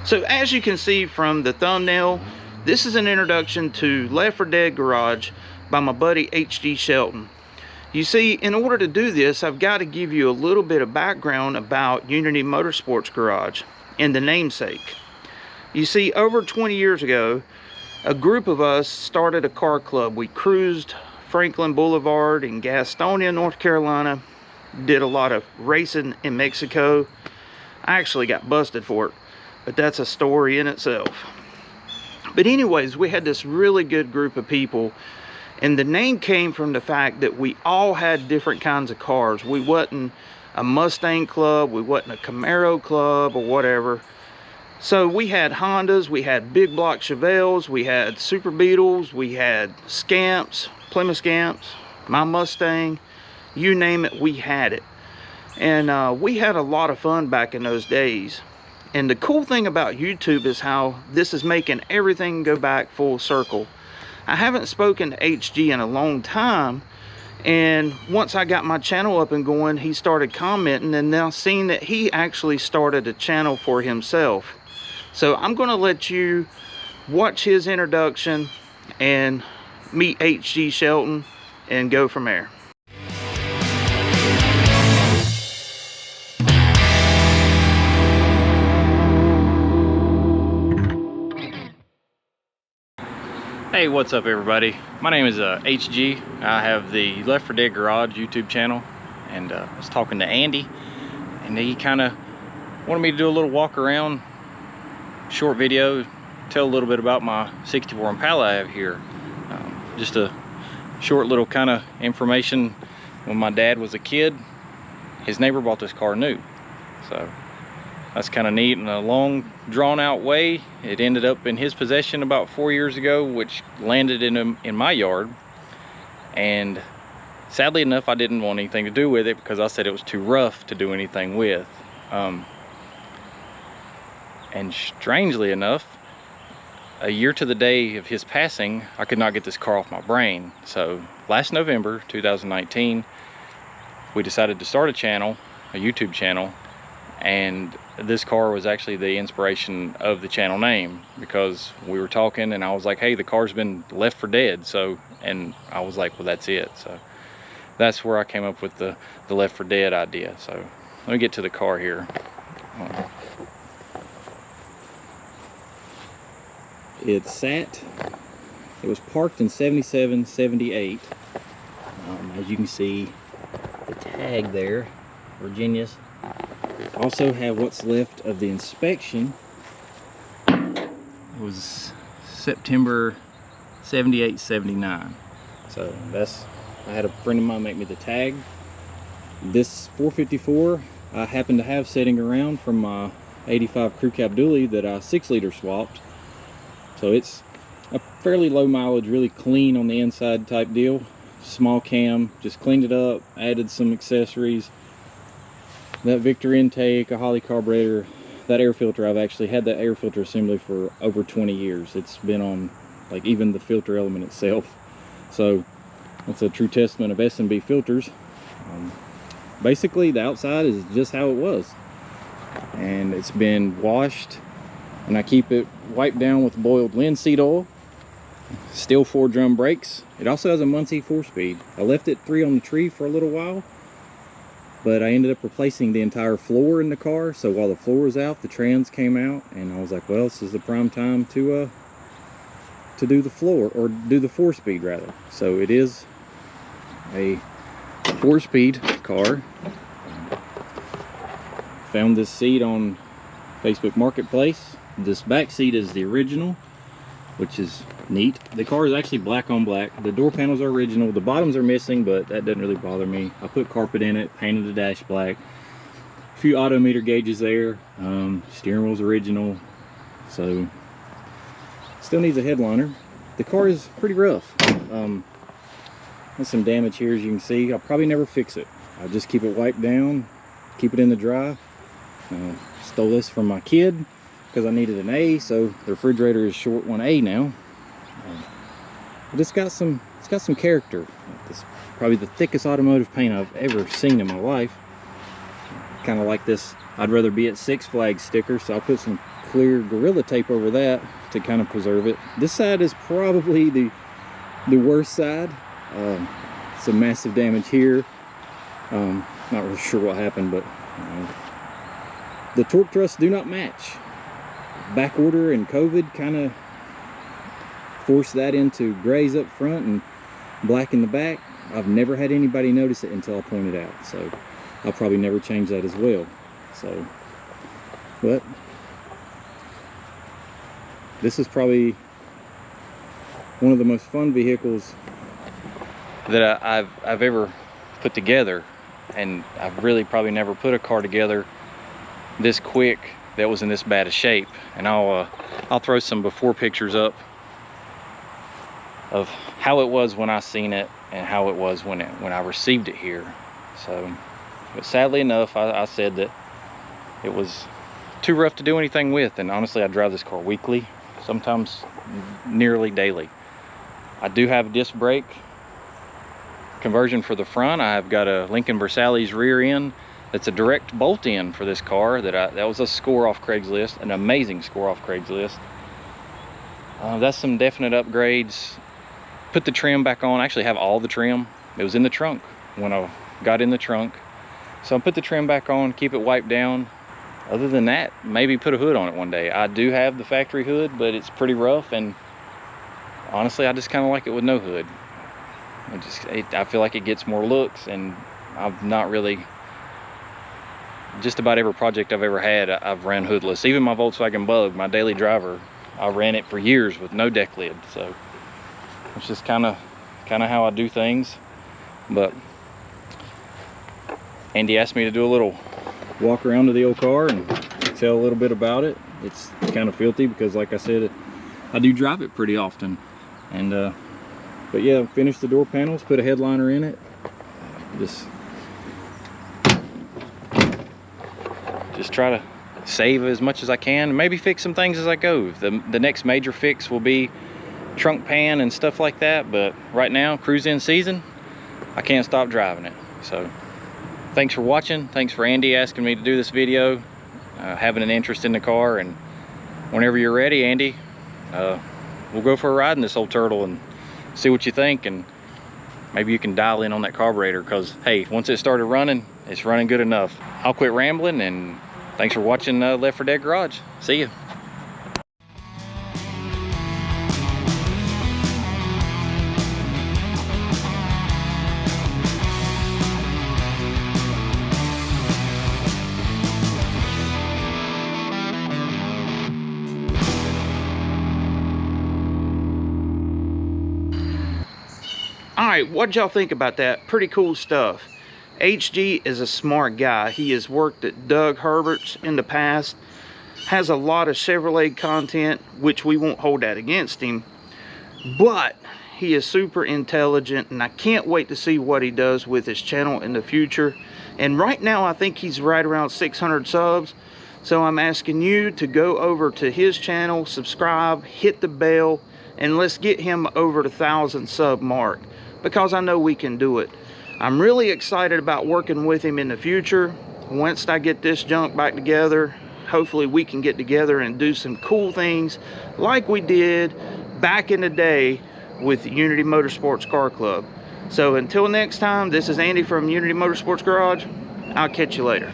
So as you can see from the thumbnail, this is an introduction to Left 4 Dead Garage by my buddy H.G. Shelton. You see, in order to do this, I've got to give you a little bit of background about Unity Motorsports Garage and the namesake. You see, over 20 years ago, a group of us started a car club. We cruised Franklin Boulevard in Gastonia, North Carolina, did a lot of racing in Mexico. I actually got busted for it, but that's a story in itself. But anyways, we had this really good group of people, and the name came from the fact that we all had different kinds of cars. We wasn't a Mustang club, we wasn't a Camaro club or whatever. So we had Hondas, we had big block Chevelles, we had Super Beetles, we had Scamps, Plymouth Scamps, my Mustang, you name it, we had it. And we had a lot of fun back in those days. And the cool thing about YouTube is how this is making everything go back full circle. I haven't spoken to HG in a long time, and once I got my channel up and going, he started commenting, and now seeing that he actually started a channel for himself. So I'm going to let you watch his introduction and meet H.G. Shelton and go from there. Hey, what's up everybody? My name is HG. I have the Left 4 Dead Garage YouTube channel, and I was talking to Andy, and he kind of wanted me to do a little walk around short video, tell a little bit about my 64 Impala I have here. Just a short little kind of information. When my dad was a kid, his neighbor bought this car new, so that's kind of neat. In a long drawn out way, it ended up in his possession about 4 years ago, which landed in my yard, and sadly enough I didn't want anything to do with it because I said it was too rough to do anything with. And strangely enough, a year to the day of his passing, I could not get this car off my brain. So last November 2019, we decided to start a channel, a YouTube channel, and this car was actually the inspiration of the channel name, because we were talking and I was like, hey, the car's been left for dead. So, and I was like, well, that's it. So that's where I came up with the Left 4 Dead idea. So let me get to the car here. It was parked in 77, 78. As you can see, the tag there, Virginia's. Also have what's left of the inspection. It was September 78, 79. So that's, I had a friend of mine make me the tag. This 454 I happen to have sitting around from my 85 crew cab dually that I 6-liter swapped. So it's a fairly low mileage, really clean on the inside type deal. Small cam, just cleaned it up, added some accessories. That Victor intake, a Holley carburetor, that air filter, I've actually had that air filter assembly for over 20 years. It's been on, like, even the filter element itself. So that's a true testament of S&B filters. Basically the outside is just how it was, and it's been washed, and I keep it wiped down with boiled linseed oil. Still 4-drum brakes. It also has a Muncie 4-speed. I left it 3 on the tree for a little while, but I ended up replacing the entire floor in the car. So while the floor was out, the trans came out, and I was like, well, this is the prime time to do the floor, or do the 4-speed rather. So it is a 4-speed car. Found this seat on Facebook Marketplace. This back seat is the original, which is neat. The car is actually black on black. The door panels are original. The bottoms are missing, but that doesn't really bother me. I put carpet in it, painted the dash black. A few odometer gauges there. Steering wheel's original. So still needs a headliner. The car is pretty rough. There's some damage here, as you can see. I'll probably never fix it. I'll just keep it wiped down, keep it in the dry. Stole this from my kid because I needed an A, so the refrigerator is short one A now. But it's got some character. It's probably the thickest automotive paint I've ever seen in my life. Kind of like this, I'd rather be at Six Flags sticker, so I'll put some clear Gorilla Tape over that to kind of preserve it. This side is probably the worst side. Some massive damage here. Not really sure what happened, but the torque thrusts do not match. Back order and COVID kind of forced that into grays up front and black in the back. I've never had anybody notice it until I pointed out, so I'll probably never change that as well. So, but this is probably one of the most fun vehicles that I've ever put together, and I've really probably never put a car together this quick that was in this bad a shape. And I'll throw some before pictures up of how it was when I seen it and how it was when I received it here. So, but sadly enough, I said that it was too rough to do anything with, and honestly I drive this car weekly, sometimes nearly daily. I do have a disc brake conversion for the front. I've got a Lincoln Versailles rear end that's a direct bolt in for this car that was a score off Craigslist, an amazing score off Craigslist. That's some definite upgrades. Put the trim back on. I actually have all the trim. It was in the trunk when I got in the trunk. So I put the trim back on, keep it wiped down. Other than that, maybe put a hood on it one day. I do have the factory hood, but it's pretty rough, and honestly I just kind of like it with no hood. I feel like it gets more looks, and I've not really, just about every project I've ever had, I've ran hoodless. Even my Volkswagen Bug, my daily driver, I ran it for years with no deck lid. So it's just kind of how I do things. But Andy asked me to do a little walk around to the old car and tell a little bit about it. It's kind of filthy because, like I said, I do drive it pretty often. And but yeah, finished the door panels, put a headliner in it. Just try to save as much as I can, maybe fix some things as I go. The next major fix will be trunk pan and stuff like that, but right now, cruise-in season, I can't stop driving it. So thanks for watching. Thanks for Andy asking me to do this video, having an interest in the car. And whenever you're ready, Andy, we'll go for a ride in this old turtle and see what you think, and maybe you can dial in on that carburetor, because hey, once it started running, it's running good enough. I'll quit rambling, and thanks for watching Left 4 Dead Garage. See ya. Alright, what'd y'all think about that? Pretty cool stuff. HG is a smart guy. He has worked at Doug Herbert's in the past, has a lot of Chevrolet content, which we won't hold that against him, but he is super intelligent, and I can't wait to see what he does with his channel in the future. And right now I think he's right around 600 subs, so I'm asking you to go over to his channel, subscribe, hit the bell, and let's get him over the 1,000 sub mark, because I know we can do it. I'm really excited about working with him in the future. Once I get this junk back together, hopefully we can get together and do some cool things like we did back in the day with Unity Motorsports Car Club. So until next time, this is Andy from Unity Motorsports Garage. I'll catch you later.